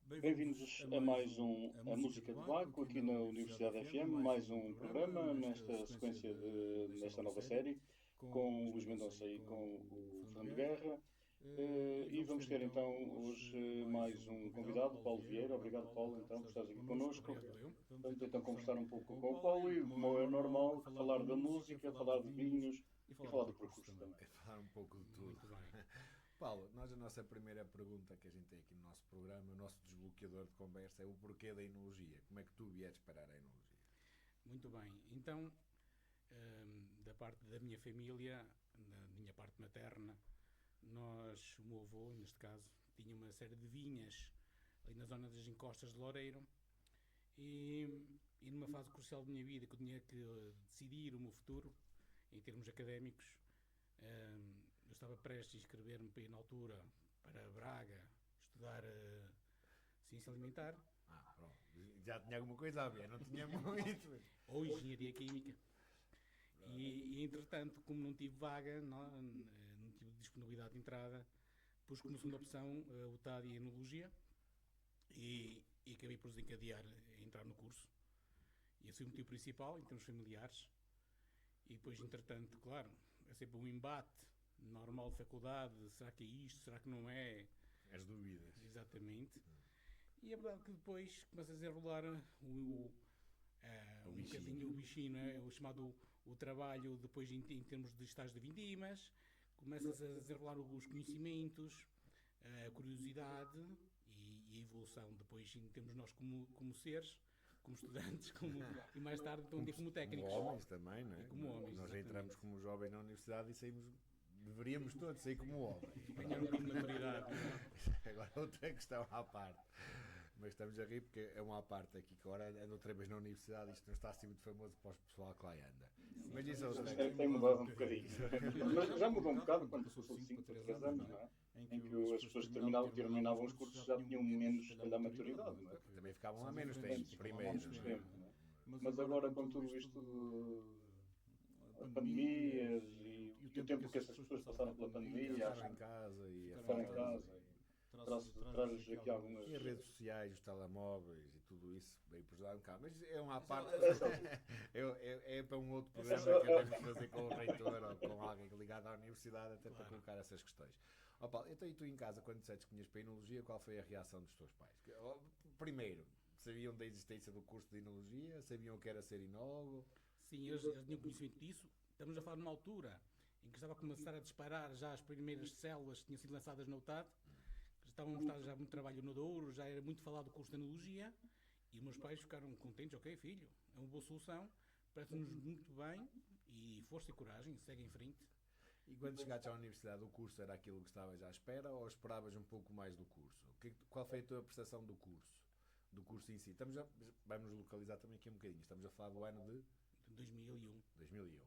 Bem-vindos a mais um A Música de Baco, aqui na Universidade FM, mais um programa nesta sequência nesta nova série, com o Luís Mendonça e com o Fernando Guerra. E vamos ter então hoje mais um convidado, o Paulo Vieira. Obrigado, Paulo, então, por estares aqui connosco. Vamos então conversar um pouco com o Paulo e, como é normal, falar da música, falar de vinhos e falar do percurso também. É falar um pouco de tudo. Muito bem. Paulo, a nossa primeira pergunta que a gente tem aqui no nosso programa, o nosso desbloqueador de conversa, é o porquê da enologia. Como é que tu vieres parar a enologia? Muito bem. Então, da parte da minha família, da minha parte materna, o meu avô, neste caso, tinha uma série de vinhas ali na zona das encostas de Loureiro e numa fase crucial da minha vida, que eu tinha que decidir o meu futuro, em termos académicos, eu estava prestes a inscrever-me na altura para Braga estudar ciência alimentar Pronto. Já tinha alguma coisa a ver, não tinha muito. ou engenharia química. Entretanto, como não tive vaga, não tive disponibilidade de entrada, pus como segunda opção o TAD e a Enologia e acabei por desencadear a entrar no curso. E esse foi o motivo principal, em termos familiares. E depois, entretanto, claro, é sempre um embate normal de faculdade, será que é isto, será que não é? As dúvidas. Exatamente. E é verdade que depois começa a desenrolar um bocadinho o bichinho, não é? O chamado o trabalho depois em termos de estágio de vindimas, começa-se a desenrolar os conhecimentos, a curiosidade e a evolução depois em termos nós como seres, como estudantes e mais tarde como técnicos. Como homens também, não é? Como homens, Nós exatamente. entramos como jovem na universidade e saímos, deveríamos todos sair como homens. Ganhar um bocadinho de maturidade. Agora outra questão à parte. Mas estamos a rir porque é uma à parte aqui que agora ando outra vez na universidade, isto não está assim muito famoso para o pessoal que lá anda. Mas isso é outra questão. Tem mudado um bocadinho. Mas já mudou um bocado quando passou de 5 para 3 anos, não é? Em que as pessoas que terminavam os cursos já tinham menos da maturidade, não é? Também ficavam lá menos tempo, primeiro. Menos tempo, não é? Mas agora com tudo isto, a pandemias e o tempo que essas pessoas passaram pela pandemia, Ficaram em casa e a ficaram em casa, traz aqui algumas... E as redes sociais, os telemóveis e tudo isso veio por ajudar um bocado. Mas é uma à parte. É para um outro programa que devemos fazer com o reitor ou com alguém ligado à universidade até para colocar essas questões. Ó Paulo, então e tu em casa, quando disseste que tinhas para a enologia, qual foi a reação dos teus pais? Primeiro, sabiam da existência do curso de enologia? Sabiam o que era ser enólogo? Sim, eles tinham conhecimento disso. Estamos a falar numa altura em que estava a começar a disparar já as primeiras células que tinham sido lançadas na UTAD. Estavam a mostrar já muito trabalho no Douro, já era muito falado do curso de enologia e os meus pais ficaram contentes. Ok, filho, é uma boa solução, parece-nos muito bem e força e coragem, segue em frente. E quando chegaste à universidade, o curso era aquilo que estavas à espera ou esperavas um pouco mais do curso? Qual foi a tua percepção do curso? Do curso em si? Vamos localizar também aqui um bocadinho. Estamos a falar do ano de 2001. 2001.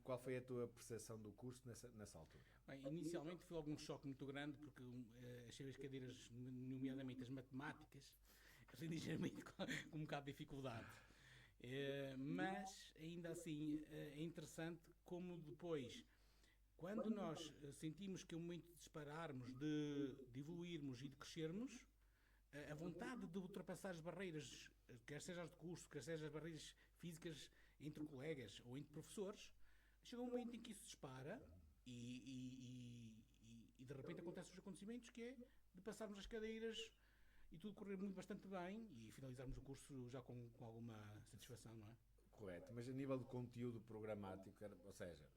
Qual foi a tua percepção do curso nessa altura? Bem, inicialmente foi logo um choque muito grande porque achei as cadeiras, nomeadamente as matemáticas, achei ligeiramente com um bocado de dificuldade. Mas ainda assim é interessante como depois, quando nós sentimos que é o momento de dispararmos, de evoluirmos e de crescermos, a vontade de ultrapassar as barreiras, quer seja as de curso, quer seja as barreiras físicas entre colegas ou entre professores, chega um momento em que isso dispara e de repente acontecem os acontecimentos que é de passarmos as cadeiras e tudo correr bastante bem e finalizarmos o curso já com alguma satisfação, não é? Correto, mas a nível de conteúdo programático, ou seja,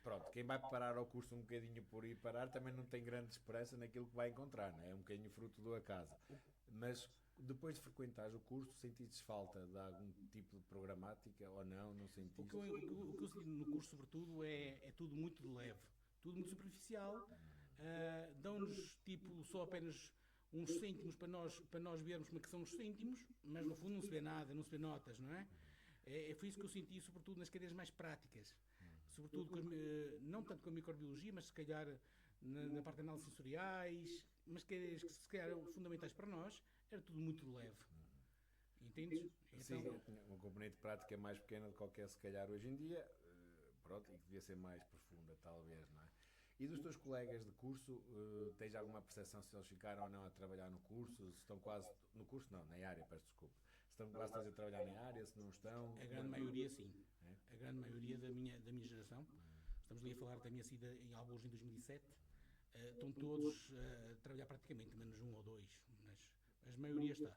pronto, quem vai parar ao curso um bocadinho por ir parar também não tem grande esperança naquilo que vai encontrar, não é? É um bocadinho fruto do acaso. Mas depois de frequentares o curso, sentiste falta de algum tipo de programática ou não? Não sentiste? O que eu senti no curso, sobretudo, é tudo muito de leve, tudo muito superficial. Dão-nos tipo só apenas uns cêntimos para nós vermos como é que são os cêntimos, mas no fundo não se vê nada, não se vê notas, não é? Foi isso que eu senti, sobretudo nas cadeiras mais práticas. Sobretudo, não tanto com a microbiologia, mas se calhar na parte de análises sensoriais, mas cadeiras que se calhar eram fundamentais para nós, era tudo muito leve. Entendes? Sim, uma componente prática mais pequena de qualquer, se calhar, hoje em dia, pronto, e que devia ser mais profunda, talvez, não é? E dos teus colegas de curso, tens alguma percepção se eles ficaram ou não a trabalhar no curso? Se estão quase. No curso não, na área, peço desculpa. Se estão quase todos a trabalhar na área, se não estão. A grande maioria, sim. É? A grande maioria da minha geração. Estamos ali a falar da minha saída em Algures em 2007. Estão todos a trabalhar praticamente, menos um ou dois. Mas a maioria está.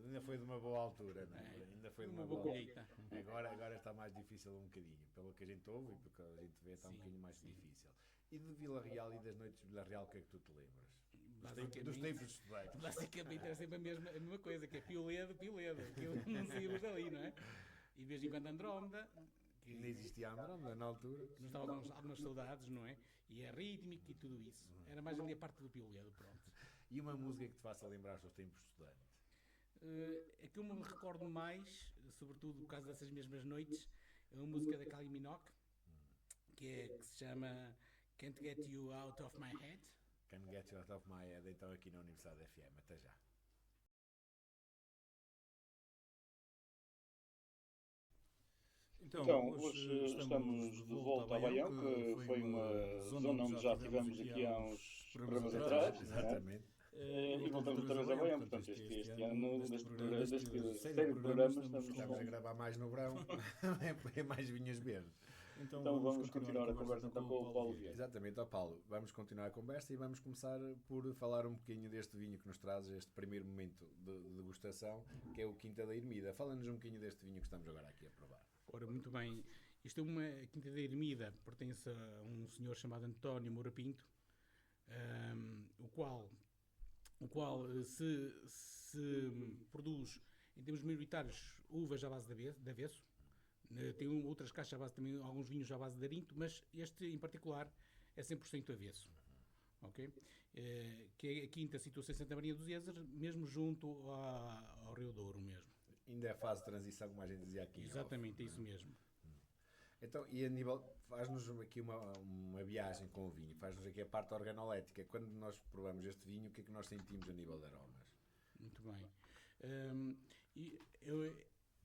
Ainda foi de uma boa altura, não é? Ainda foi de uma boa colheita. Agora está mais difícil um bocadinho. Pelo que a gente ouve e pelo que a gente vê, está um bocadinho mais difícil. E de Vila Real e das noites de Vila Real, o que é que tu te lembras? Dos tempos de estudante. Basicamente era sempre a mesma coisa, que é Pioledo, que não saímos dali, não é? E de vez em quando Andrómeda. Ainda existia a Andrómeda na altura. Nos dava algumas saudades, não é? E é rítmico e tudo isso. Era mais ali a parte do Pioledo, pronto. E uma música que te faça lembrar os teus tempos de estudante? É que eu me recordo mais, sobretudo por causa dessas mesmas noites, é uma música da Kylie Minogue, que se chama Can't Get You Out of My Head. Can't Get You Out of My Head, então aqui na Universidade FM. Até já. Então, hoje estamos de volta a Baião, que foi uma zona onde já estivemos aqui há uns programas atrás. Exatamente. E voltamos outra vez a Baião, portanto, este ano, deste série de programas, estamos a gravar mais no verão, é mais vinhas verdes. Então vamos continuar a conversa então com o Paulo Vieira. Exatamente, Paulo, vamos continuar a conversa e vamos começar por falar um bocadinho deste vinho que nos traz este primeiro momento de degustação, que é o Quinta da Ermida. Fala-nos um bocadinho deste vinho que estamos agora aqui a provar. Ora, muito bem. Isto é uma Quinta da Ermida, pertence a um senhor chamado António Moura Pinto, o qual se produz, em termos maioritários, uvas à base de avesso. Tem outras caixas à base também, alguns vinhos à base de arinto, mas este em particular é 100% avesso. Okay? Que é a quinta situa-se em Santa Maria dos Ézeres, mesmo junto ao Rio Douro mesmo. Ainda é a fase de transição, como a gente dizia aqui. Exatamente, é isso mesmo. Então, e Aníbal, faz-nos aqui uma viagem com o vinho, faz-nos aqui a parte organolética. Quando nós provamos este vinho, o que é que nós sentimos a nível de aromas? Muito bem.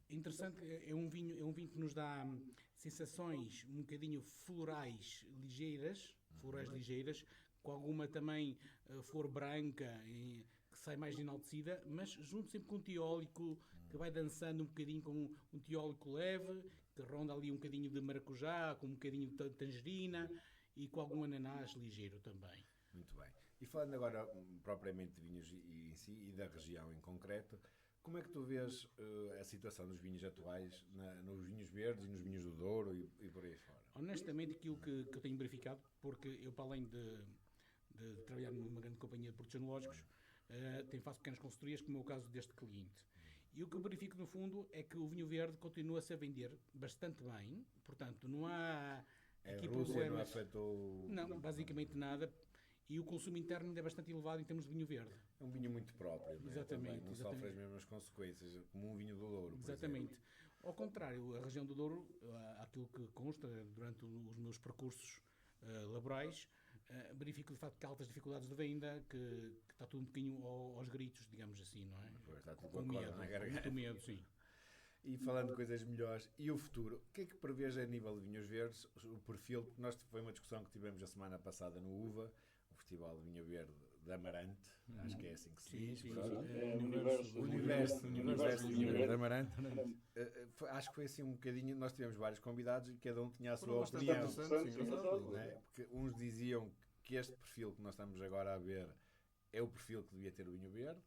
Interessante, é um vinho que nos dá sensações um bocadinho florais ligeiras, com alguma também flor branca, que sai mais enaltecida, mas junto sempre com um tiólico que vai dançando um bocadinho com um tiólico leve, que ronda ali um bocadinho de maracujá, com um bocadinho de tangerina e com algum ananás ligeiro também. Muito bem. E falando agora propriamente de vinhos em si e da região em concreto, como é que tu vês a situação dos vinhos atuais nos vinhos verdes e nos vinhos do Douro e por aí fora? Honestamente, aquilo que eu tenho verificado, porque eu, para além de trabalhar numa grande companhia de produtos enológicos, faço pequenas consultorias, como é o caso deste cliente. E o que eu verifico, no fundo, é que o vinho verde continua-se a vender bastante bem, portanto, não há aqui problemas. Não afetou... Não, basicamente nada. E o consumo interno ainda é bastante elevado em termos de vinho verde. É um vinho muito próprio, exatamente, não sofre as mesmas consequências, como um vinho do Douro, por exatamente. exemplo. Ao contrário, a região do Douro, aquilo que consta durante os meus percursos laborais, verifico de facto que há altas dificuldades de venda, que está tudo um bocadinho aos gritos, digamos assim, não é? Pois, está tudo com medo, na garganta. muito medo, sim. E falando de coisas melhores, e o futuro? O que é que prevês a nível de vinhos verdes, o perfil? Porque foi uma discussão que tivemos a semana passada no UVA, o Festival de Vinho Verde de Amarante, acho que é assim que se diz. Sim. O universo de Vinho Verde de Amarante. Acho que foi assim um bocadinho, nós tivemos vários convidados e cada um tinha a sua opinião. Porque uns diziam que este perfil que nós estamos agora a ver é o perfil que devia ter o vinho verde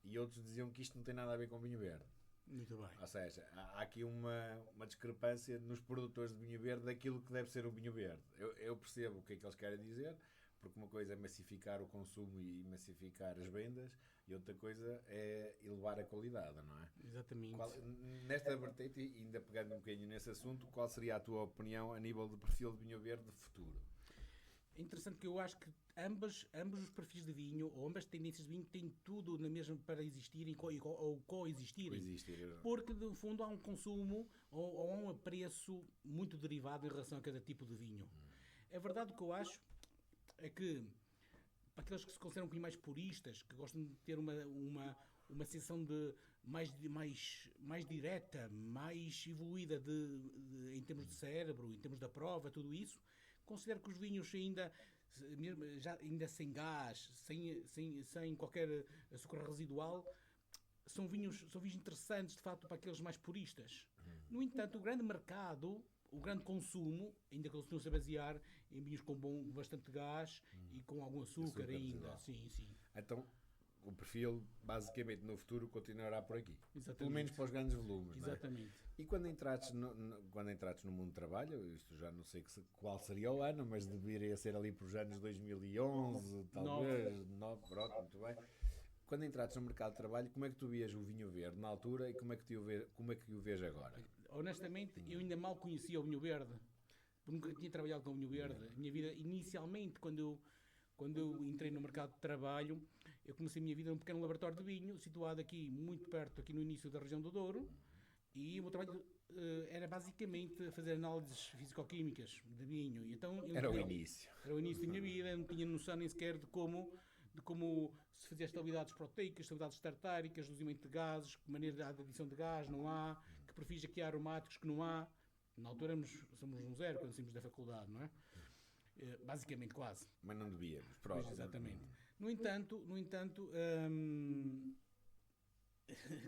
e outros diziam que isto não tem nada a ver com o vinho verde. Muito bem. Ou seja, há aqui uma discrepância nos produtores de vinho verde daquilo que deve ser o vinho verde. Eu percebo o que é que eles querem dizer, porque uma coisa é massificar o consumo e massificar as vendas e outra coisa é elevar a qualidade, não é? Exatamente. Nesta vertente, e ainda pegando um bocadinho nesse assunto, qual seria a tua opinião a nível de perfil de vinho verde de futuro? É interessante que eu acho que ambos os perfis de vinho, ou ambas as tendências de vinho, têm tudo na mesma para existirem ou coexistirem. Porque, no fundo, há um consumo ou há um apreço muito derivado em relação a cada tipo de vinho. É verdade, o que eu acho é que, para aqueles que se consideram um bocadinho mais puristas, que gostam de ter uma sensação de mais direta, mais evoluída em termos de cérebro, em termos da prova, tudo isso, considero que os vinhos ainda, ainda sem gás, sem qualquer açúcar residual, são vinhos interessantes, de facto, para aqueles mais puristas. No entanto, o grande mercado, o grande consumo, ainda continua-se a basear em vinhos com bastante gás e com algum açúcar ainda. Sim. Então, o perfil, basicamente, no futuro, continuará por aqui. Exatamente. Pelo menos para os grandes volumes. Exatamente. Não é? E quando entraste no mundo do trabalho, isto já não sei qual seria o ano, mas deveria ser ali por os anos 2011, talvez, 9, pronto, muito bem. Quando entraste no mercado de trabalho, como é que tu vias o vinho verde na altura e como é que o vês agora? Honestamente, eu ainda mal conhecia o vinho verde. Nunca tinha trabalhado com o vinho verde. A minha vida, inicialmente, quando eu entrei no mercado de trabalho, eu comecei a minha vida num pequeno laboratório de vinho, situado aqui, muito perto, aqui no início da região do Douro. E o meu trabalho era basicamente fazer análises físico-químicas de vinho. Então, Era o início. Era o início da minha vida, eu não tinha noção nem sequer de como se fazia estabilidades proteicas, estabilidades tartáricas, reduzimento de gases, que maneira de adição de gás não há, que perfis aqui aromáticos que não há. Na altura somos um zero quando saímos da faculdade, não é? Basicamente, quase. Mas não devíamos, pois, exatamente. No entanto,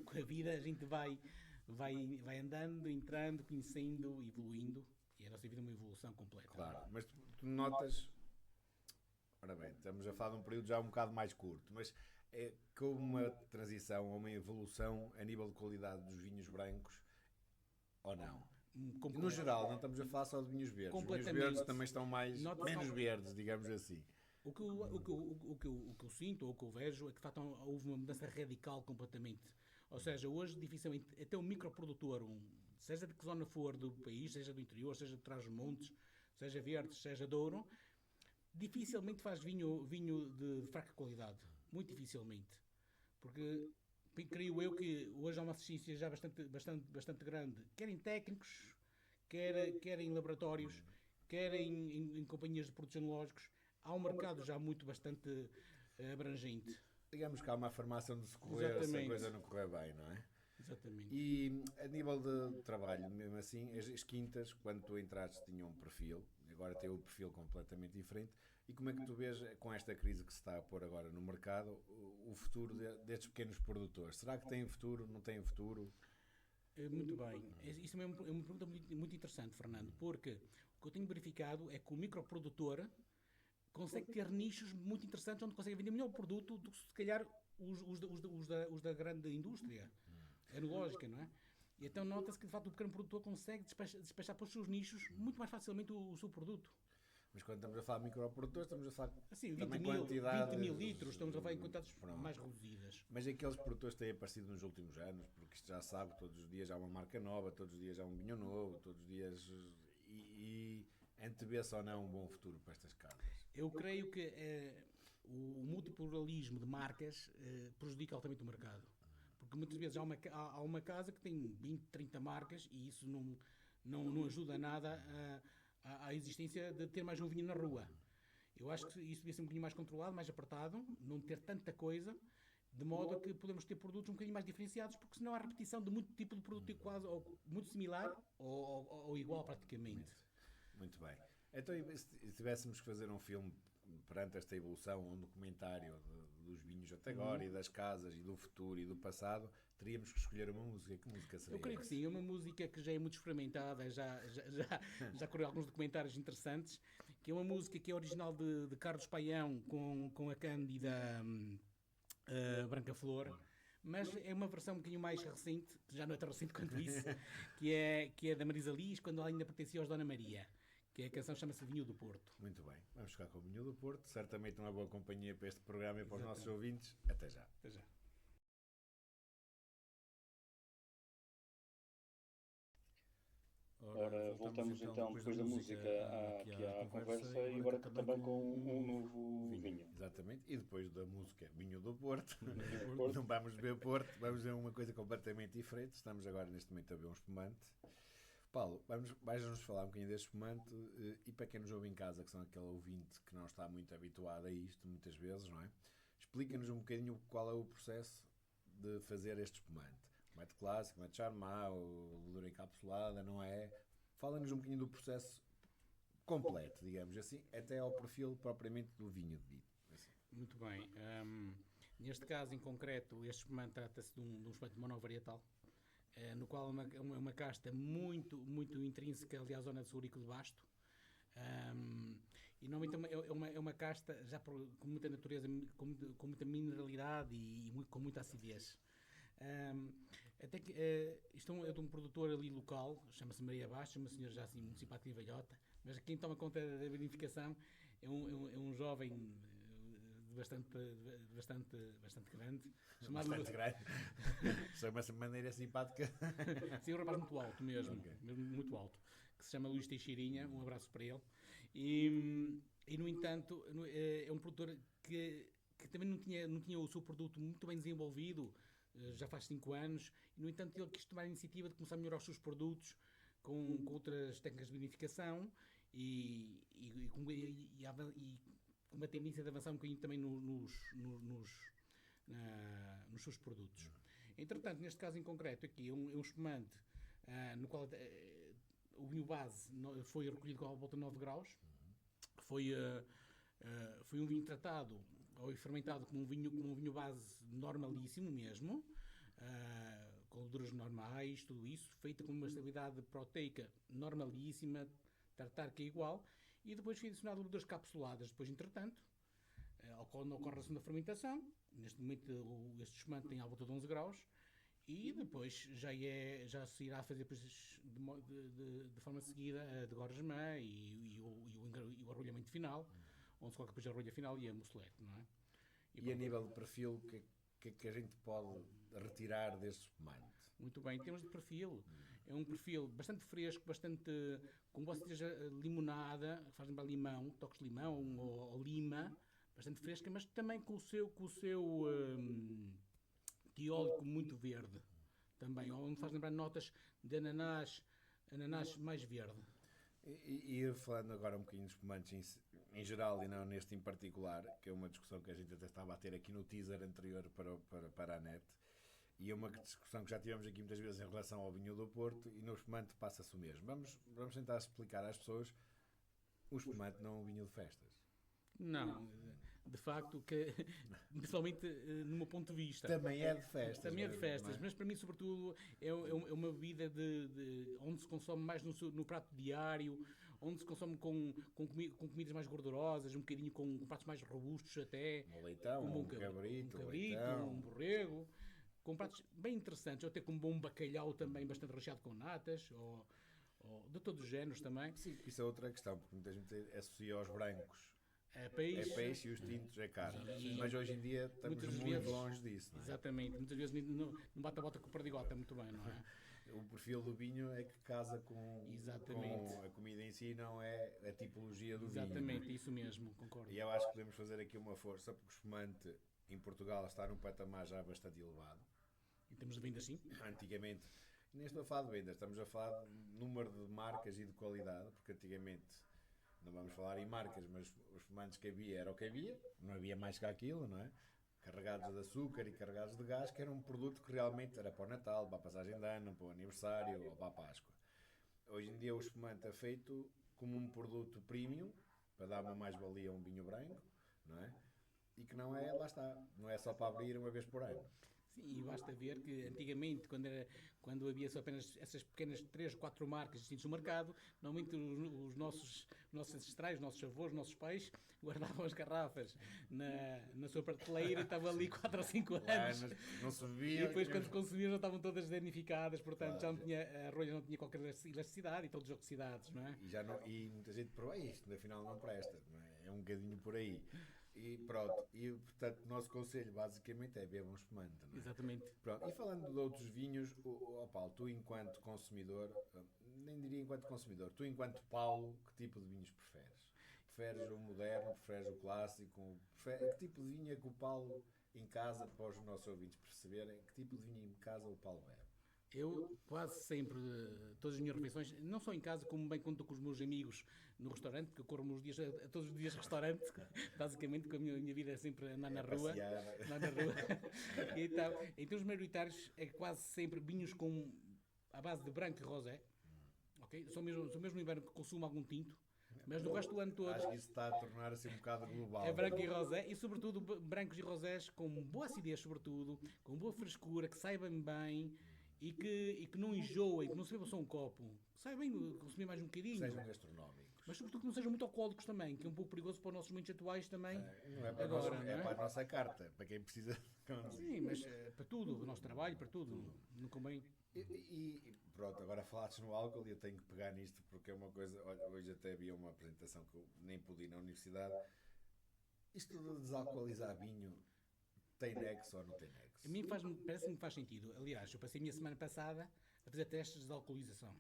com a vida a gente vai andando, entrando, conhecendo, evoluindo, e a nossa vida é uma evolução completa. Claro, mas tu notas... Ora bem, estamos a falar de um período já um bocado mais curto, mas é com uma transição ou uma evolução a nível de qualidade dos vinhos brancos ou não? No geral, não estamos a falar só de vinhos verdes. Os vinhos verdes também estão menos verdes, digamos assim. O que eu sinto, ou o que eu vejo, é que de facto houve uma mudança radical completamente. Ou seja, hoje dificilmente, até um microprodutor, seja de que zona for do país, seja do interior, seja de Trás-os-Montes, seja Verdes, seja Douro, dificilmente faz vinho de fraca qualidade. Muito dificilmente. Porque creio eu que hoje há uma assistência já bastante grande, quer em técnicos, quer em laboratórios, quer em companhias de produtos enológicos. Há um mercado já bastante abrangente. Digamos que há uma farmácia onde se correr se a coisa não correr bem, não é? Exatamente. E a nível de trabalho, mesmo assim, as quintas, quando tu entraste, tinham um perfil, agora tem um perfil completamente diferente. E como é que tu vês, com esta crise que se está a pôr agora no mercado, o futuro destes pequenos produtores? Será que têm futuro, não têm futuro? Muito bem. Isso é uma pergunta muito interessante, Fernando, porque o que eu tenho verificado é que o microprodutor consegue ter nichos muito interessantes onde consegue vender melhor o produto do que, se calhar, os da grande indústria enológica, não é? E então nota-se que, de facto, o pequeno produtor consegue despachar para os seus nichos muito mais facilmente o seu produto. Mas quando estamos a falar de microprodutores, estamos a falar assim, também 20 mil litros, estamos a falar em quantidades mais reduzidas. Mas aqueles produtores têm aparecido nos últimos anos, porque isto já sabe, todos os dias há uma marca nova, todos os dias há um vinho novo, todos os dias... E antevê-se ou não um bom futuro para estas casas? Eu creio que o multipluralismo de marcas prejudica altamente o mercado. Porque muitas vezes há uma casa que tem 20, 30 marcas e isso não ajuda nada à existência de ter mais um vinho na rua. Eu acho que isso devia ser um bocadinho mais controlado, mais apertado, não ter tanta coisa, de modo a que podemos ter produtos um bocadinho mais diferenciados, porque senão há repetição de muito tipo de produto quase ou muito similar ou igual praticamente. Muito bem. Então, se tivéssemos que fazer um filme perante esta evolução, um documentário dos vinhos até agora e das casas e do futuro e do passado, teríamos que escolher uma música. Que música seria? Eu creio que sim, é uma música que já é muito experimentada, já correu alguns documentários interessantes, que é uma música que é original de Carlos Paião com a Cândida Branca Flor, mas é uma versão um bocadinho mais recente, que já não é tão recente quanto isso, que é da Marisa Liz, quando ela ainda pertencia aos Dona Maria. Que a canção chama-se Vinho do Porto. Muito bem, vamos ficar com o Vinho do Porto. Certamente uma boa companhia para este programa e para os nossos ouvintes. Até já. Até já. Ora, voltamos então depois da música aqui à conversa e agora também com um novo vinho. Exatamente, e depois da música Vinho do Porto, não vamos beber Porto, vamos ver uma coisa completamente diferente. Estamos agora neste momento a ver um espumante. Paulo, vais-nos falar um bocadinho deste espumante e para quem nos ouve em casa, que são aquele ouvinte que não está muito habituado a isto, muitas vezes, não é? Explica-nos um bocadinho qual é o processo de fazer este espumante. Espumante clássico, espumante Charmat, levedura encapsulada, não é? Fala-nos um bocadinho do processo completo, digamos assim, até ao perfil propriamente do vinho dito. Assim. Muito bem. Neste caso em concreto, este espumante trata-se de um espumante monovarietal, no qual é uma casta muito intrínseca, aliás, à zona de Sourico de Basto. E normalmente é uma casta já com muita natureza, com muita mineralidade e com muita acidez. Até que isto é de um produtor ali local, chama-se Maria Bastos, uma senhora já assim muito simpática e velhota, mas quem toma conta da vinificação é um jovem bastante grande, chamado... Bastante grande. Só uma maneira simpática. Sim, um rapaz muito alto mesmo, Okay. mesmo muito alto, que se chama Luís Teixeirinha, um abraço para ele. E no entanto, é um produtor que também não tinha o seu produto muito bem desenvolvido, já faz 5 anos, e no entanto ele quis tomar a iniciativa de começar a melhorar os seus produtos com outras técnicas de vinificação e com uma tendência de avançar um bocadinho também nos seus produtos. Entretanto, neste caso em concreto, aqui é um espumante no qual o vinho base foi recolhido à volta de 9 graus. Foi um vinho tratado ou fermentado como um vinho base normalíssimo mesmo, com leveduras normais, tudo isso, feito com uma estabilidade proteica normalíssima, tartar igual, e depois foi adicionado leveduras capsuladas. Depois, entretanto, ocorre a segunda fermentação. Neste momento, este espumante tem à volta de 11 graus, e depois já se irá fazer de forma seguida a degorgement e o arrolhamento final, onde se coloca depois a rolha final e a mousselette, não é? E a nível de perfil, o que a gente pode retirar deste espumante? Muito bem, em termos de perfil, é um perfil bastante fresco, com boa seja limonada, faz lembrar limão, toques de limão ou lima, bastante fresca, mas também com o seu tiólico muito verde, também, onde faz lembrar notas de ananás mais verde. E falando agora um bocadinho de espumantes em geral e não neste em particular, que é uma discussão que a gente até estava a ter aqui no teaser anterior para a net, e é uma discussão que já tivemos aqui muitas vezes em relação ao vinho do Porto, e no espumante passa-se o mesmo. Vamos tentar explicar às pessoas: o espumante não é um vinho de festas. Não, de facto, principalmente no meu ponto de vista. Também é de festas. Também é de festas, é? Mas para mim, sobretudo, é uma bebida onde se consome mais no prato diário, onde se consome com comidas mais gordurosas, um bocadinho com pratos mais robustos até. Um leitão, um cabrito, um borrego, com pratos bem interessantes, ou até com um bom bacalhau também bastante recheado com natas, ou de todos os géneros também. Sim, isso é outra questão, porque muita gente associa aos brancos. É peixe E os tintos é carne. Mas hoje em dia estamos muito longe disso. Não é? Exatamente. Muitas vezes não bate a bota com o perdigota muito bem, não é? O perfil do vinho é que casa com a comida em si, não é a tipologia do vinho. Exatamente, isso mesmo, concordo. E eu acho que podemos fazer aqui uma força, porque o espumante em Portugal está num patamar já bastante elevado. Em termos de vendas, sim. Antigamente, nem estou a falar de vendas, estamos a falar de número de marcas e de qualidade, porque antigamente, não vamos falar em marcas, mas os espumantes que havia era o que havia, não havia mais que aquilo, não é? Carregados de açúcar e carregados de gás, que era um produto que realmente era para o Natal, para a passagem de ano, para o aniversário ou para a Páscoa. Hoje em dia o espumante é feito como um produto premium, para dar uma mais-valia a um vinho branco, não é? E que não é, lá está, não é só para abrir uma vez por ano. Sim, e basta ver que antigamente, quando havia só apenas essas pequenas 3 ou 4 marcas distintas no mercado, normalmente os nossos ancestrais, os nossos avós, os nossos pais, guardavam as garrafas na sua prateleira e estavam ali 4 ou 5 anos. Não se bebia. E depois, quando consumiam, já estavam todas danificadas, portanto, já não tinha, a rolha não tinha qualquer elasticidade e todos oxidados, não é? E muita gente prova isto, afinal não presta, não é? É um bocadinho por aí. E pronto, portanto o nosso conselho basicamente é bebam espumante, não é? Exatamente. Pronto, e falando de outros vinhos, Paulo, tu enquanto consumidor, nem diria enquanto consumidor, tu enquanto Paulo, que tipo de vinhos preferes? Preferes o moderno, preferes o clássico? Que tipo de vinho é que o Paulo em casa, para os nossos ouvintes perceberem, que tipo de vinho em casa o Paulo bebe? Eu quase sempre, todas as minhas refeições, não só em casa, como bem quando estou com os meus amigos no restaurante, porque eu corro todos os dias restaurante, basicamente, porque a minha vida é sempre andar na rua. Então, em termos maioritários, é quase sempre vinhos à base de branco e rosé. Okay? Só mesmo no inverno que consumo algum tinto, Mas no resto do ano todo Acho que isso está a tornar assim um bocado global. é branco e rosé, e sobretudo brancos e rosés com boa acidez, sobretudo, com boa frescura, que saibam bem e que não enjoem, que não se bebam só um copo. Que saibam bem consumir mais um bocadinho. Sejam gastronómicos. Mas sobretudo que não sejam muito alcoólicos também, que é um pouco perigoso para os nossos momentos atuais também. Não é para, Agora, nós, não é? para a nossa carta, para quem precisa. Sim, mas para tudo, o nosso trabalho, para tudo. Não convém. E pronto, agora falaste no álcool e eu tenho que pegar nisto porque é uma coisa. Olha, hoje até havia uma apresentação que eu nem pude ir na universidade. Isto de desalcoolizar vinho tem nexo ou não tem nexo? A mim parece-me que faz sentido. Aliás, eu passei a minha semana passada a fazer testes de alcoolização.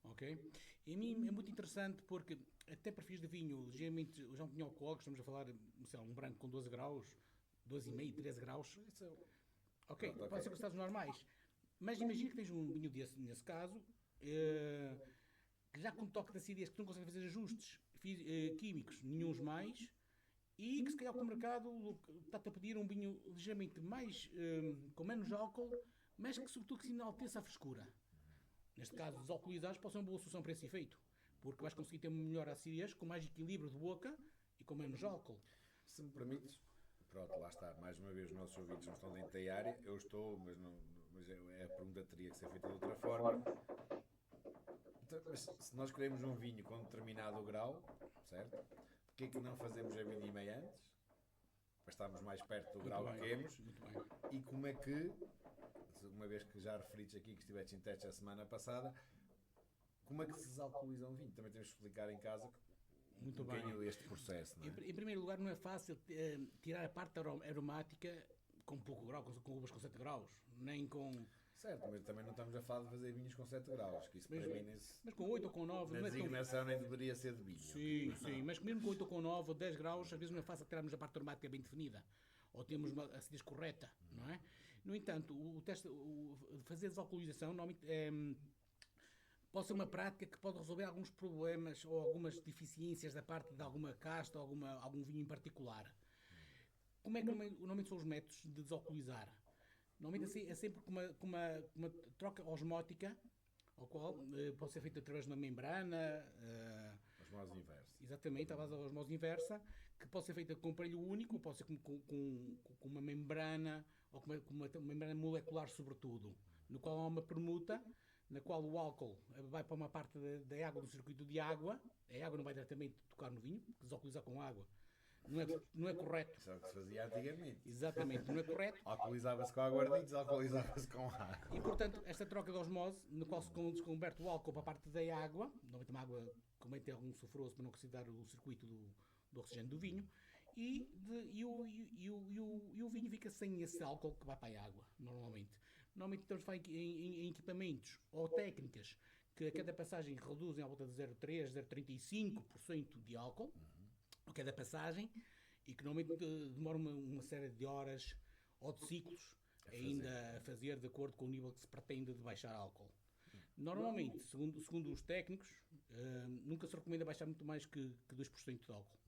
Ok? E a mim é muito interessante porque até perfis de vinho, geralmente já não tinha alcoólicos, estamos a falar, sei lá, um branco com 12 graus, 12,5, 13 graus. Ok, Pronto, pode ser considerados normais. Mas imagina que tens um vinho desse, nesse caso, que já com toque de acidez, que tu não consegue fazer ajustes químicos, nenhuns mais, e que se calhar o mercado está-te a pedir um vinho ligeiramente mais, com menos álcool, mas que sobretudo que se enalteça a frescura. Neste caso, desalcoolizados pode ser uma boa solução para esse efeito, porque vais conseguir ter uma melhor acidez, com mais equilíbrio de boca e com menos álcool. Se me permites, pronto, lá está, mais uma vez os nossos ouvintes não estão dentro da área, eu estou, mas a pergunta teria que ser feita de outra forma. Então, mas se nós queremos um vinho com determinado grau, certo? Porquê que não fazemos a vindima antes? Para estarmos mais perto do grau que queremos. Muito bem. E como é que, uma vez que já referites aqui que estiveste em testes a semana passada, como é que se desalcooliza um vinho? Também temos que explicar em casa Muito um bem. bocadinho este processo, não é? Em primeiro lugar, não é fácil tirar a parte aromática com pouco grau, com uvas com 7 graus, nem com... Certo, mas também não estamos a falar de fazer vinhos com 7 graus, que isso para mim Mas com 8 ou com 9... na não é tão... designação nem deveria ser de vinho. Sim, mas mesmo com 8 ou com 9 ou 10 graus, às vezes não é fácil tirarmos a parte aromática bem definida, ou temos uma acidez correta, não é? No entanto, o teste, fazer desalcoolização, normalmente pode ser uma prática que pode resolver alguns problemas ou algumas deficiências da parte de alguma casta ou algum vinho em particular. Como é que normalmente são os métodos de desalcoolizar? Normalmente é sempre com uma troca osmótica, ao qual pode ser feita através de uma membrana, Osmose inversa. exatamente, à base da osmose inversa, que pode ser feita com um aparelho único, ou pode ser com uma membrana, ou com uma membrana molecular sobretudo, no qual há uma permuta, na qual o álcool vai para uma parte da água, do circuito de água, a água não vai diretamente tocar no vinho, porque desalcoolizar com água não é correto. Isso é o que se fazia antigamente. Exatamente, não é correto. Alcoolizava-se com aguardente, desalcoolizava-se com água. E, portanto, esta troca de osmose, no qual se desconverte o álcool para a parte da água, normalmente uma água que também tem algum sulfuroso para não oxidar o circuito do oxigênio do vinho, e o vinho fica sem esse álcool que vai para a água, normalmente. Normalmente estamos a falar em equipamentos ou técnicas que a cada passagem reduzem à volta de 0,3, 0,35% de álcool, a cada passagem, e que normalmente demora uma série de horas ou de ciclos ainda a fazer de acordo com o nível que se pretende de baixar álcool. Normalmente, segundo os técnicos, nunca se recomenda baixar muito mais que 2% de álcool.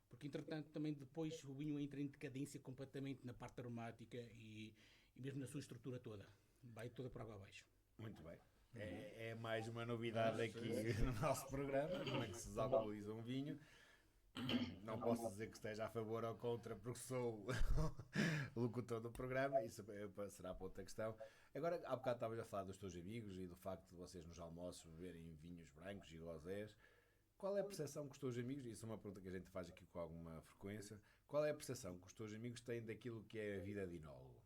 Porque, entretanto, também depois o vinho entra em decadência completamente na parte aromática e mesmo na sua estrutura toda. Vai toda por água abaixo. Muito bem. É mais uma novidade aqui no nosso programa, como é que se desalcooliza um vinho. Não posso dizer que esteja a favor ou contra, porque sou o locutor do programa, isso será para outra questão. Agora, há bocado estavas a falar dos teus amigos e do facto de vocês nos almoços beberem vinhos brancos e rosés. Qual é a percepção que os teus amigos, isso é uma pergunta que a gente faz aqui com alguma frequência, qual é a percepção que os teus amigos têm daquilo que é a vida de enólogo?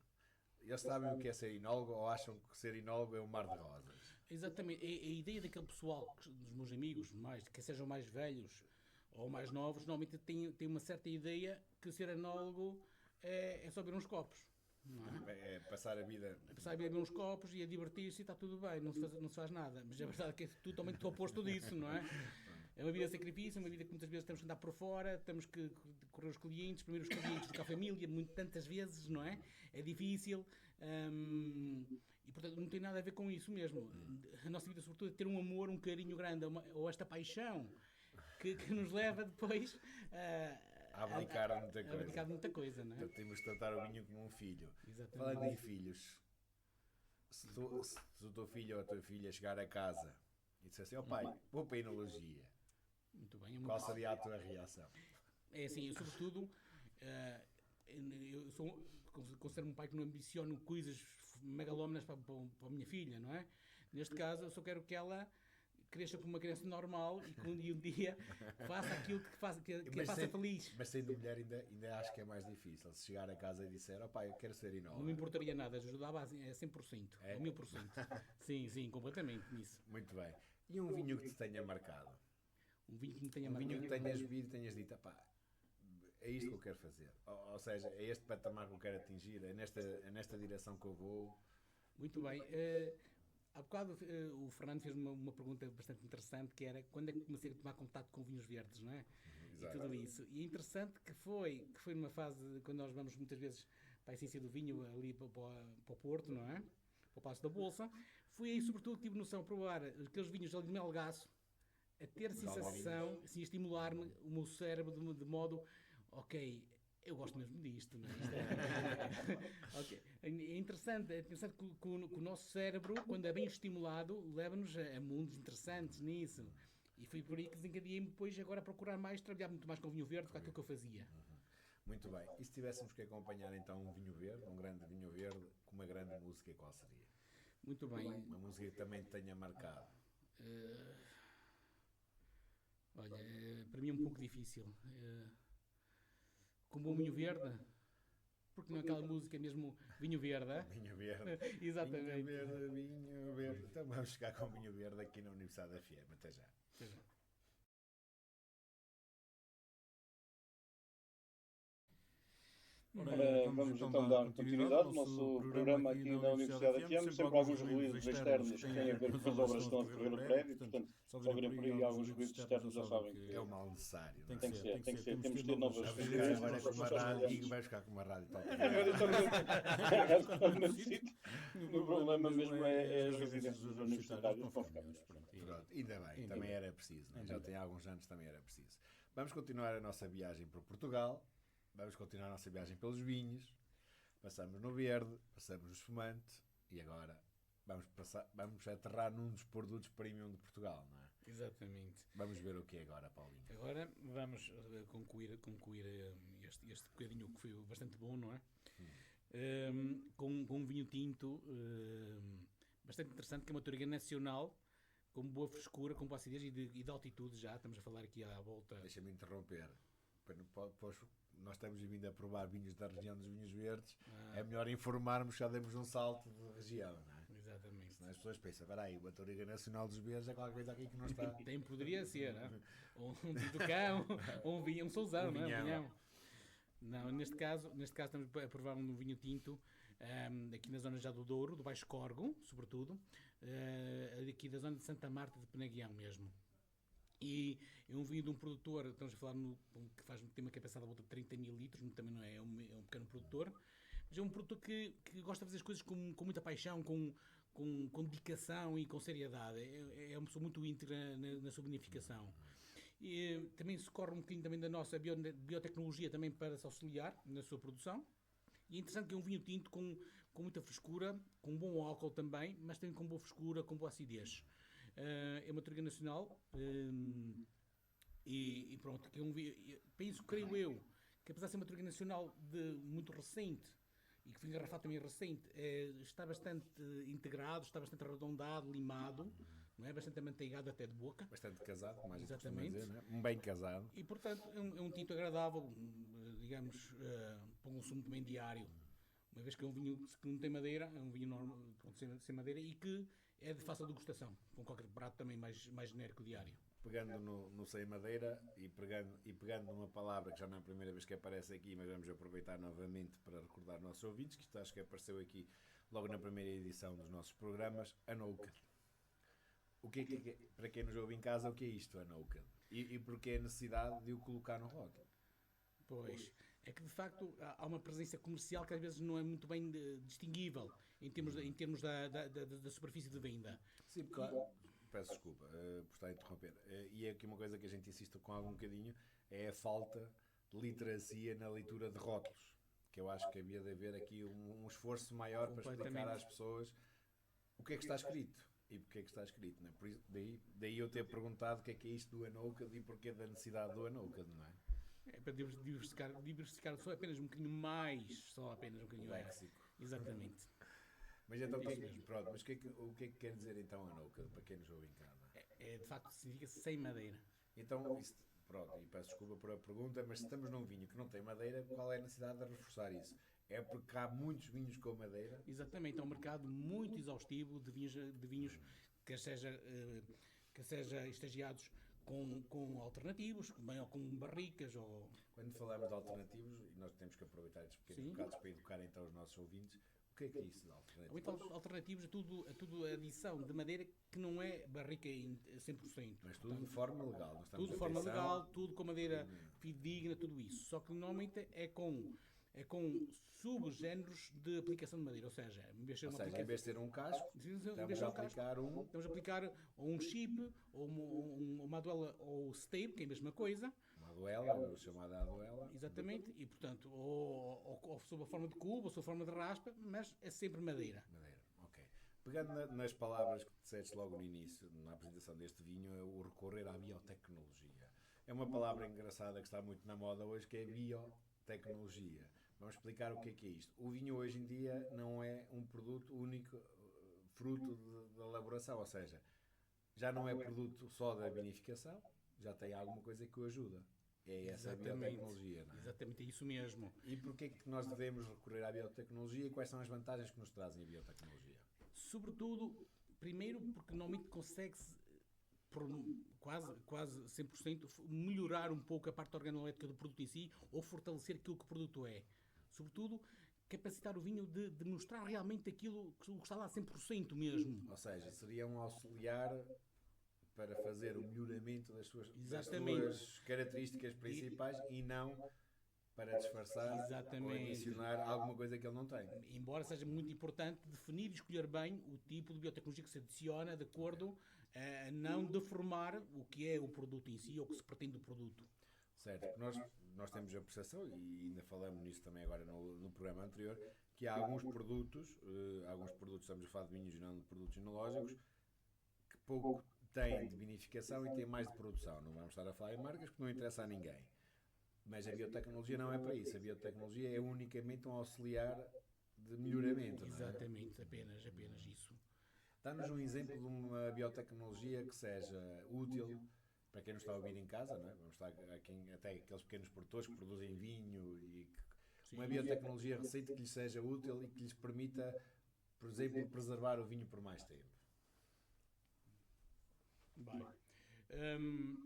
Eles sabem o que é ser enólogo ou acham que ser enólogo é um mar de rosas? Exatamente. A ideia daquele pessoal, dos meus amigos, que sejam mais velhos ou mais novos, normalmente tem uma certa ideia que ser enólogo é só beber uns copos. Não é? É passar a vida... É passar a beber uns copos e a divertir-se e está tudo bem, não se faz nada. Mas a verdade é que é totalmente o oposto disso, não é? É uma vida de sacrifício, é uma vida que muitas vezes temos que andar por fora, temos que correr os clientes, primeiro os clientes, porque a família, tantas vezes, não é? É difícil. E portanto não tem nada a ver com isso mesmo. A nossa vida, sobretudo, é ter um amor, um carinho grande, ou esta paixão que nos leva depois a abdicar de muita coisa. A abdicar de muita coisa, não é? Então, temos de tratar o vinho como um filho. Exatamente. Falando em filhos, se o teu filho ou a tua filha chegar a casa e disser assim, ó pai, vou para a enologia, Muito bem. É Qual seria a tua reação? É assim, eu sobretudo, eu considero-me um pai que não ambiciono coisas megalómanas para a minha filha, não é? Neste caso, eu só quero que ela cresça como uma criança normal e que um dia faça aquilo que a faça feliz. Mas sendo mulher ainda acho que é mais difícil. Se chegar a casa e disser, pai, eu quero ser inóvel. Não me importaria nada, ajudava a 100%, É? a 1000%. Sim, completamente nisso. Muito bem. E um vinho que te tenha marcado? Um vinho que me tenha Um vinho que marcado. tenhas bebido e tenhas dito, é isto que eu quero fazer. Ou seja, é este patamar que eu quero atingir, é nesta direção que eu vou. Muito bem. Há bocado o Fernando fez uma pergunta bastante interessante, que era quando é que comecei a tomar contato com vinhos verdes, não é? Exato. E tudo isso. E é interessante que foi numa fase, quando nós vamos muitas vezes para a essência do vinho ali para o Porto, não é? Para o Paço da Bolsa. Foi aí sobretudo que tive noção de provar aqueles vinhos ali de Melgaço, a ter sensação, assim, a estimular-me o meu cérebro de modo, ok, eu gosto mesmo disto, não é? Okay. É interessante que o nosso cérebro, quando é bem estimulado, leva-nos a mundos interessantes nisso. E foi por aí que desencadeei-me depois agora a procurar mais, trabalhar muito mais com vinho verde do que aquilo que eu fazia. Muito bem. E se tivéssemos que acompanhar então um vinho verde, um grande vinho verde, com uma grande música, qual seria? Muito bem. Uma música que também te tenha marcado. Olha, para mim é um pouco difícil. Com bom vinho verde, porque não é aquela música mesmo vinho verde, é? Vinho verde. Exatamente. Vinho verde. Então vamos chegar com vinho verde aqui na Universidade da FM. Até já. Vamos então dar continuidade ao nosso programa aqui na Universidade FM, sempre alguns ruídos externos que têm a ver com as obras que estão a decorrer no prédio, portanto, se ouvirem por aí alguns ruídos externos já sabem que É o mal necessário. tem que ser, temos de ter novas Agora com uma rádio e vai ficar com uma rádio tal. O problema mesmo é as residências dos universitários que vão ficar melhores. Pronto, ainda bem, também era preciso, né? Já tem alguns anos também era preciso. Vamos continuar a nossa viagem para Portugal, vamos continuar a nossa viagem pelos vinhos, passamos no verde, passamos no espumante e agora vamos aterrar num dos produtos premium de Portugal, não é? Exatamente. Vamos ver o que é agora, Paulinho. Agora vamos concluir este bocadinho que foi bastante bom, não é? Com um vinho tinto bastante interessante, que é uma Touriga nacional, com boa frescura, com boa acidez e de altitude já. Estamos a falar aqui à volta. Deixa-me interromper. Pois nós estamos vindo a provar vinhos da região dos vinhos verdes. É melhor informarmos que já demos um salto de região, não é? Exatamente. Senão as pessoas pensam, espera aí, uma Touriga Nacional dos Verdes é qualquer coisa aqui que não está. Poderia ser, um Tutucão, um Sousão, não é? Vinhão. Não, neste caso estamos a provar um vinho tinto aqui na zona já do Douro, do Baixo Corgo, sobretudo, aqui da zona de Santa Marta de Penaguião mesmo. E é um vinho de um produtor, estamos a falar que tem uma capacidade de volta de 30 mil litros, também não é um pequeno produtor, mas é um produtor que gosta de fazer as coisas com muita paixão, com dedicação e com seriedade. É uma pessoa muito íntegra na sua bonificação. E também se corre um bocadinho também da nossa biotecnologia também para se auxiliar na sua produção. E é interessante que é um vinho tinto com muita frescura, com bom álcool também, mas também com boa frescura, com boa acidez. É uma Touriga nacional e pronto, que é um vinho, creio eu, que apesar de ser uma Touriga nacional muito recente e que foi engarrafado também recente, está bastante integrado, está bastante arredondado, limado, não é? Bastante amanteigado até de boca. Bastante casado, como a gente costuma Exatamente. dizer, não é? Um bem casado. E portanto é um tinto agradável, digamos, para um consumo também diário. Uma vez que é um vinho que não tem madeira, é um vinho normal, sem madeira e que é de fácil degustação, com qualquer prato também mais genérico diário. Pegando no sem madeira e pegando numa palavra que já não é a primeira vez que aparece aqui, mas vamos aproveitar novamente para recordar nossos ouvintes, que isto acho que apareceu aqui logo na primeira edição dos nossos programas, a Nouca. O que é, para quem nos ouve em casa, o que é isto, a Nouca? E porquê a necessidade de o colocar no rótulo? Pois, é que de facto há uma presença comercial que às vezes não é muito bem distinguível em termos da superfície de venda. Sim, porque, peço desculpa por estar a interromper. E é aqui uma coisa que a gente insiste com algum bocadinho, é a falta de literacia na leitura de rótulos. Que eu acho que havia de haver aqui um esforço maior para explicar às pessoas o que é que está escrito. e porque é que está escrito, não é? Por isso, daí eu ter perguntado o que é isto do Unokad e porquê da necessidade do Unokad, não é? É para diversificar só apenas um bocadinho mais, só apenas um bocadinho mais. Léxico. Exatamente. Mas então, Isso mesmo. pronto, mas o que é que quer dizer então Unokad, para quem nos ouve em casa? De facto, significa sem madeira. Então, pronto, e peço desculpa por a pergunta, mas se estamos num vinho que não tem madeira, qual é a necessidade de reforçar isso? É porque há muitos vinhos com madeira? Exatamente, é um mercado muito exaustivo de vinhos quer seja estagiados com alternativos, bem ou com barricas. Quando falamos de alternativos, e nós temos que aproveitar estes pequenos bocados para educar então os nossos ouvintes, o que é isso de alternativos? Então, alternativos é tudo adição de madeira que não é barrica em 100%. Mas tudo de forma legal. Tudo de forma legal, tudo com madeira fidedigna, tudo isso. Só que normalmente é com subgéneros de aplicação de madeira, ou seja, em vez de ser um casco, estamos a aplicar um chip, ou uma aduela ou stable, que é a mesma coisa. Uma aduela, chamada aduela. Exatamente, e portanto, ou sob a forma de cubo, ou sob a forma de raspa, mas é sempre madeira. Madeira, ok. Pegando nas palavras que disseste logo no início, na apresentação deste vinho, é o recorrer à biotecnologia. É uma palavra engraçada que está muito na moda hoje, que é biotecnologia. Vamos explicar o que é isto. O vinho hoje em dia não é um produto único, fruto de elaboração, ou seja, já não é produto só da vinificação, já tem alguma coisa que o ajuda. É essa a biotecnologia, não é? Exatamente, é isso mesmo. E porquê é que nós devemos recorrer à biotecnologia e quais são as vantagens que nos trazem a biotecnologia? Sobretudo, primeiro porque normalmente consegue-se, por quase 100%, melhorar um pouco a parte organolética do produto em si ou fortalecer aquilo que o produto é. Sobretudo, capacitar o vinho de mostrar realmente aquilo que está lá 100% mesmo. Ou seja, seria um auxiliar para fazer o melhoramento das suas características principais e não para disfarçar ou adicionar alguma coisa que ele não tem. Embora seja muito importante definir e escolher bem o tipo de biotecnologia que se adiciona de acordo a não deformar o que é o produto em si ou o que se pretende do produto. Certo, nós temos a percepção, e ainda falamos nisso também agora no programa anterior, que há alguns produtos, estamos a falar de vinhos e não de produtos enológicos, que pouco têm de vinificação e têm mais de produção. Não vamos estar a falar em marcas porque não interessa a ninguém. Mas a biotecnologia não é para isso. A biotecnologia é unicamente um auxiliar de melhoramento. Exatamente, não é? apenas isso. Dá-nos um exemplo de uma biotecnologia que seja útil para quem nos está a ouvir em casa, não é? Vamos estar até aqueles pequenos produtores que produzem vinho e uma biotecnologia recente que lhes seja útil e que lhes permita, por exemplo, preservar o vinho por mais tempo. Bem,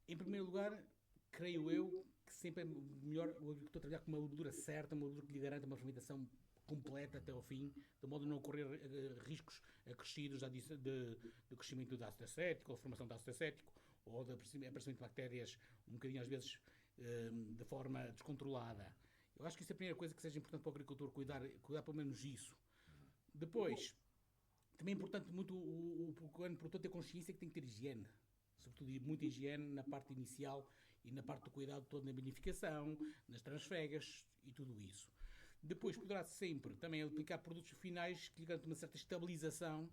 em primeiro lugar, creio eu que sempre é melhor o agricultor trabalhar com uma levedura certa, uma levedura que lhe garanta uma fermentação completa até ao fim, de modo a não correr riscos acrescidos do crescimento do ácido acético, ou da formação de ácido acético, ou do aparecimento de bactérias um bocadinho às vezes de forma descontrolada. Eu acho que isso é a primeira coisa que seja importante para o agricultor, cuidar pelo menos isso. Depois, também é importante muito o produtor ter consciência que tem que ter higiene, sobretudo muita higiene na parte inicial e na parte do cuidado todo na vinificação, nas transfegas e tudo isso. Depois poderá sempre também aplicar produtos finais que lhe garantam uma certa estabilização,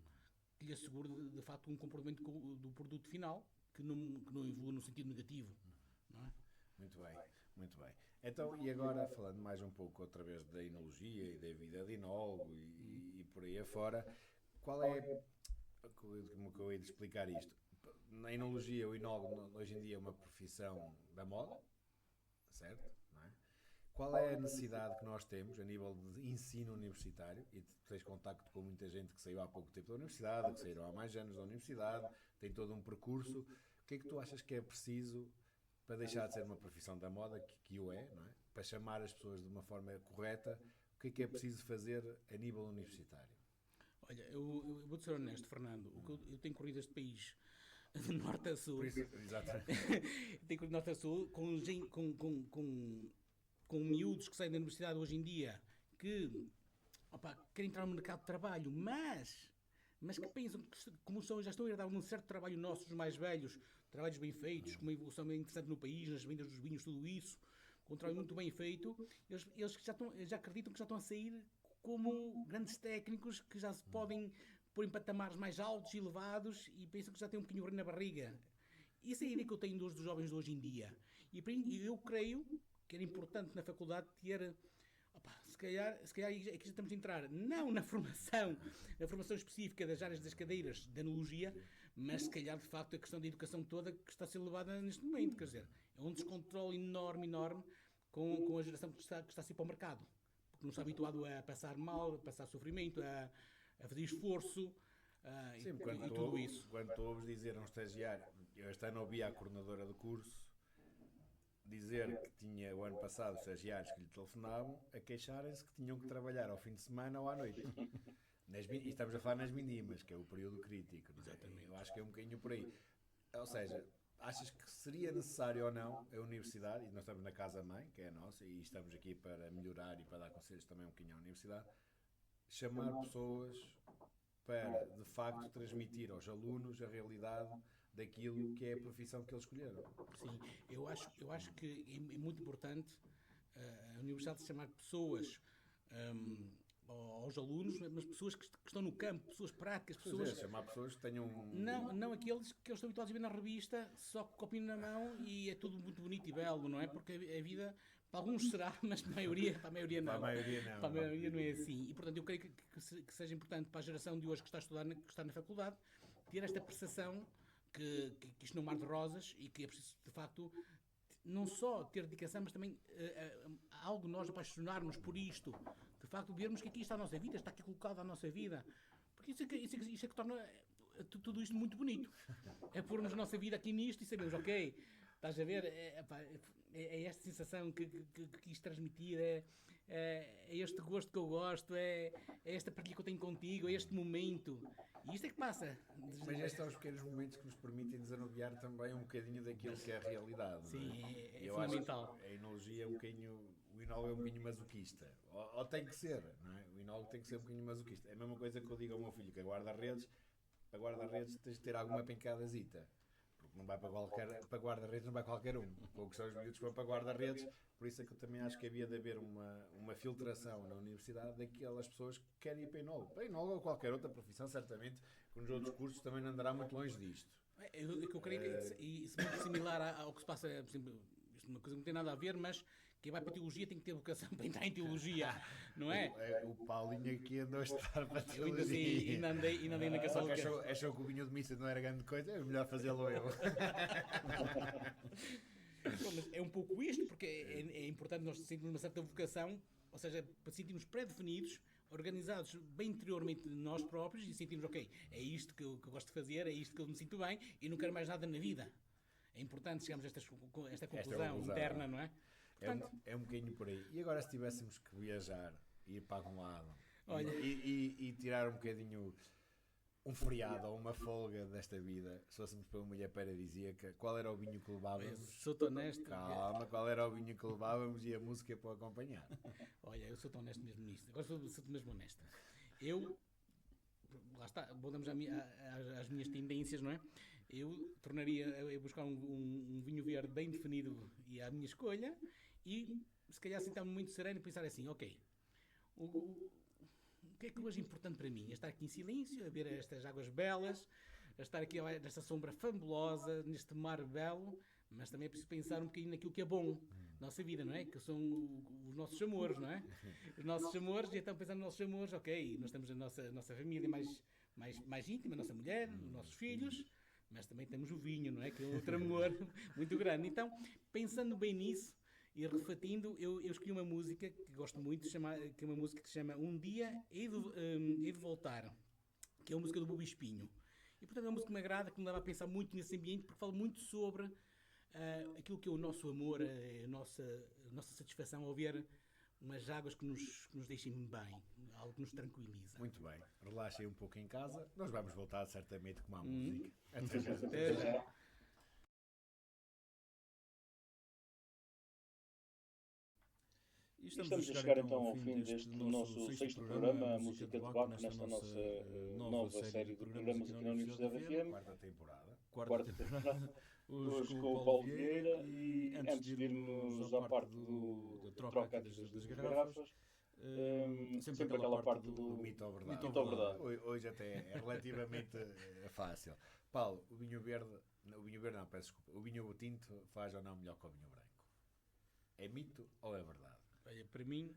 que lhe assegure de facto um comportamento do produto final que não evolua no sentido negativo. Não é? Muito bem, muito bem. Então, e agora falando mais um pouco outra vez da enologia e da vida de enólogo e por aí afora, qual é, como que eu ia explicar isto? Na enologia, o enólogo hoje em dia é uma profissão da moda, certo? Não é? Qual é a necessidade que nós temos a nível de ensino universitário? E tens contacto com muita gente que saiu há pouco tempo da universidade, que saíram há mais anos da universidade, tem todo um percurso. O que é que tu achas que é preciso para deixar de ser uma profissão da moda, que o é, não é? Para chamar as pessoas de uma forma correta, o que é preciso fazer a nível universitário? Olha, eu vou-te ser honesto, Fernando, eu tenho corrido este país de norte a sul. Exatamente. Tenho corrido de norte a sul com miúdos que saem da universidade hoje em dia que querem entrar no mercado de trabalho, mas que pensam que como já estão a herdar um certo trabalho nossos, os mais velhos, trabalhos bem feitos, com uma evolução bem interessante no país, nas vendas dos vinhos, tudo isso, com um trabalho muito bem feito, eles já acreditam que já estão a sair como grandes técnicos que já se podem pôr em patamares mais altos e elevados e pensam que já têm um bocadinho na barriga. Essa é a ideia que eu tenho dos jovens de hoje em dia. E eu creio que era importante na faculdade ter... Opa, se calhar aqui já estamos a entrar, não na formação específica das áreas das cadeiras de enologia, mas se calhar, de facto, a questão da educação toda que está a ser levada neste momento. Quer dizer, é um descontrole enorme com a geração que está a ser para o mercado. Porque não está habituado a passar mal, a passar sofrimento, a fazer esforço, Sim, e tudo isso. Quando tu ouves dizer a um estagiário, eu este ano ouvi a coordenadora do curso dizer que tinha o ano passado estagiários que lhe telefonavam a queixarem-se que tinham que trabalhar ao fim de semana ou à noite. E estamos a falar nas vindimas, que é o período crítico. Exatamente. Eu acho que é um bocadinho por aí. Ou seja, achas que seria necessário ou não a universidade, e nós estamos na casa-mãe, que é a nossa, e estamos aqui para melhorar e para dar conselhos também um bocadinho à universidade, chamar pessoas para, de facto, transmitir aos alunos a realidade daquilo que é a profissão que eles escolheram? Sim, eu acho que é muito importante a universidade chamar pessoas aos alunos, mas pessoas que estão no campo, pessoas práticas, pessoas... chamar pessoas que tenham... Não aqueles que eles estão habituados a ver na revista, só com o copinho na mão e é tudo muito bonito e belo, não é? Porque a vida, para alguns será, mas para a maioria não. Para a maioria não. Para a maioria não é assim. E, portanto, eu creio que seja importante para a geração de hoje que está a estudar, que está na faculdade, ter esta percepção que isto não é um mar de rosas e que é preciso, de facto, não só ter dedicação, mas também algo nós apaixonarmos por isto. De facto, vermos que aqui está a nossa vida, está aqui colocada a nossa vida. Porque isso é que torna tudo isto muito bonito. É pormos a nossa vida aqui nisto e sabemos, ok, estás a ver, é esta sensação que quis transmitir, é este gosto que eu gosto, é esta partilha que eu tenho contigo, é este momento. E isto é que passa. Mas estes são os pequenos momentos que nos permitem desanuviar também um bocadinho daquilo que é a realidade. Sim, não é? é fundamental. Acho que a enologia é um bocadinho... O enólogo é um bocadinho masoquista. Ou tem que ser, não é? O enólogo tem que ser um bocadinho masoquista. É a mesma coisa que eu digo ao meu filho, que a guarda-redes tens de ter alguma pencadazita. Porque não vai para guarda-redes não vai qualquer um. Poucos são os miúdos que vão para guarda-redes. Por isso é que eu também acho que havia de haver uma filtração na universidade daquelas pessoas que querem ir para enólogo. Para enólogo ou qualquer outra profissão, certamente, que nos outros cursos também não andará muito longe disto. Eu creio que isso é muito similar ao que se passa, por exemplo, isto é uma coisa que não tem nada a ver, mas quem vai para a teologia tem que ter vocação para entrar em teologia, não é? O Paulinho aqui andou a estudar para a Eu ainda andei na Só caçada. que achou que o vinho de missa não era grande coisa, é melhor fazê-lo eu. Mas é um pouco isto, porque é importante nós sentirmos uma certa vocação, ou seja, para sentirmos pré-definidos, organizados bem interiormente de nós próprios e sentirmos, ok, é isto que eu gosto de fazer, é isto que eu me sinto bem e não quero mais nada na vida. É importante chegarmos a esta conclusão interna, não é? Portanto, É um bocadinho por aí. E agora se tivéssemos que viajar, ir para algum lado Olha. e tirar um bocadinho um feriado ou uma folga desta vida, se fôssemos para uma ilha paradisíaca, qual era o vinho que levávamos? sou-te honesto. Calma, qual era o vinho que levávamos e a música para acompanhar? Olha, eu sou tão honesto mesmo nisto. Agora sou-te mesmo honesto. Lá está, voltamos às minhas tendências, não é? Eu tornaria a buscar um vinho verde bem definido e à minha escolha e se calhar sentar-me muito sereno e pensar assim, ok, o que é que hoje é importante para mim? É estar aqui em silêncio, a ver estas águas belas, a estar aqui nesta sombra fabulosa, neste mar belo, mas também é preciso pensar um bocadinho naquilo que é bom na nossa vida, não é? Que são os nossos amores, não é? Os nossos amores, e então pensando nos nossos amores, ok, nós temos a nossa família mais íntima, a nossa mulher, os nossos filhos, mas também temos o vinho, não é? Que é outro amor muito grande. Então, pensando bem nisso e refletindo, eu escolhi uma música que gosto muito, que é uma música que se chama Um Dia Hei de Voltar, que é uma música do Bobo Espinho. E, portanto, é uma música que me agrada, que me leva a pensar muito nesse ambiente, porque fala muito sobre aquilo que é o nosso amor, a nossa satisfação ao ver umas águas que nos deixem bem, algo que nos tranquiliza. Muito bem, relaxem um pouco em casa, nós vamos voltar certamente com uma música. Até já. Até já. E Estamos a chegar então ao fim deste nosso sexto programa, a música de Baco, nesta nossa nova série de programas aqui na Universidade FM. Quarta temporada. Hoje com o Paulo Vieira e antes de irmos à parte da troca das garrafas, sempre aquela parte do mito ou verdade. mito ou verdade. Hoje até é relativamente fácil. Paulo, o vinho verde não, peço desculpa, o vinho tinto faz ou não melhor que o vinho branco? É mito ou é verdade? Olha, para mim,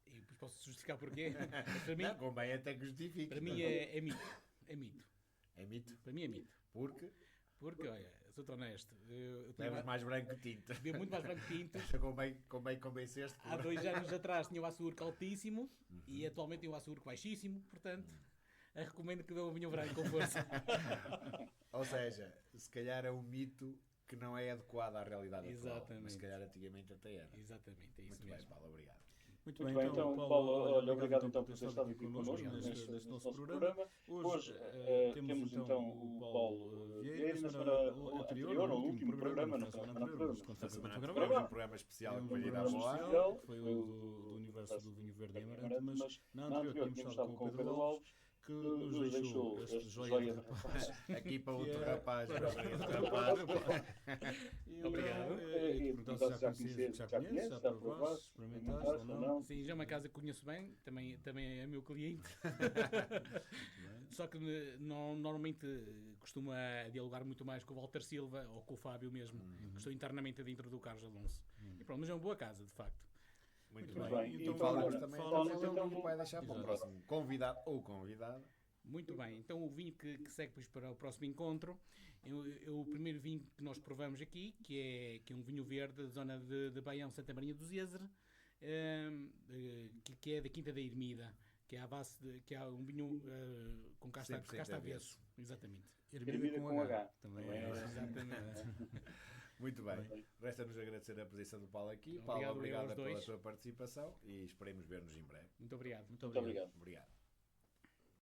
e depois posso justificar porquê, mas para mim, Não, convém até que justifique. para mim é mito. É mito. É mito? Para mim é mito. Porque Porque, olha, sou-te honesto, eu levas mais branco que tinto. bebo muito mais branco que tinto. Convém convenceste. Há 2 anos atrás tinha o açúcar altíssimo e atualmente tenho o açúcar baixíssimo, portanto, recomendo que bebam o vinho branco com força. Ou seja, se calhar é um mito que não é adequado à realidade atual. Exatamente. Mas se calhar antigamente até era. Exatamente, é isso Muito mesmo. bem, Paulo, obrigado. Muito Muito bem, então, Paulo, olha, obrigado então por ter estado aqui connosco neste neste nosso nosso programa. programa. Hoje Temos então o Paulo Vieira, na semana anterior, ao último programa, na semana anterior. Na semana Gravamos. tivemos um programa especial que foi ir à boa. especial, que foi o do universo do vinho verde e amarante, mas mas na na anterior tínhamos estado com o Pedro Alves, que nos deixou este joia de rapaz. Aqui para outro Que é- rapaz, para- para outro rapaz. Obrigado. Perguntar se já conheces, já conheces, já provaste, experimentaste ou não. Sim, já é uma casa que conheço bem, também é meu cliente. Só que normalmente costuma dialogar muito mais com o Walter Silva ou com o Fábio mesmo, que estou internamente dentro do Carlos Alonso. E pronto, mas é uma boa casa, de facto. Muito Muito bem. bem. E Então, falamos olha, também falamos então então que vai deixar para o Exato. próximo convidado ou convidada. Muito bem, então o vinho que segue depois para o próximo encontro é o primeiro vinho que nós provamos aqui, que é um vinho verde da zona de Baião, Santa Maria do Zezer, que é da Quinta da Ermida, que é à base que é um vinho com casta 100% avesso. Exatamente. Ermida com H. Também Também é. é. Exatamente. Muito bem. Resta-nos agradecer a presença do Paulo aqui. Obrigado, Paulo, eu obrigado aos pela dois. sua participação e esperemos ver-nos em breve. Muito obrigado. Muito Muito obrigado. obrigado. Obrigado.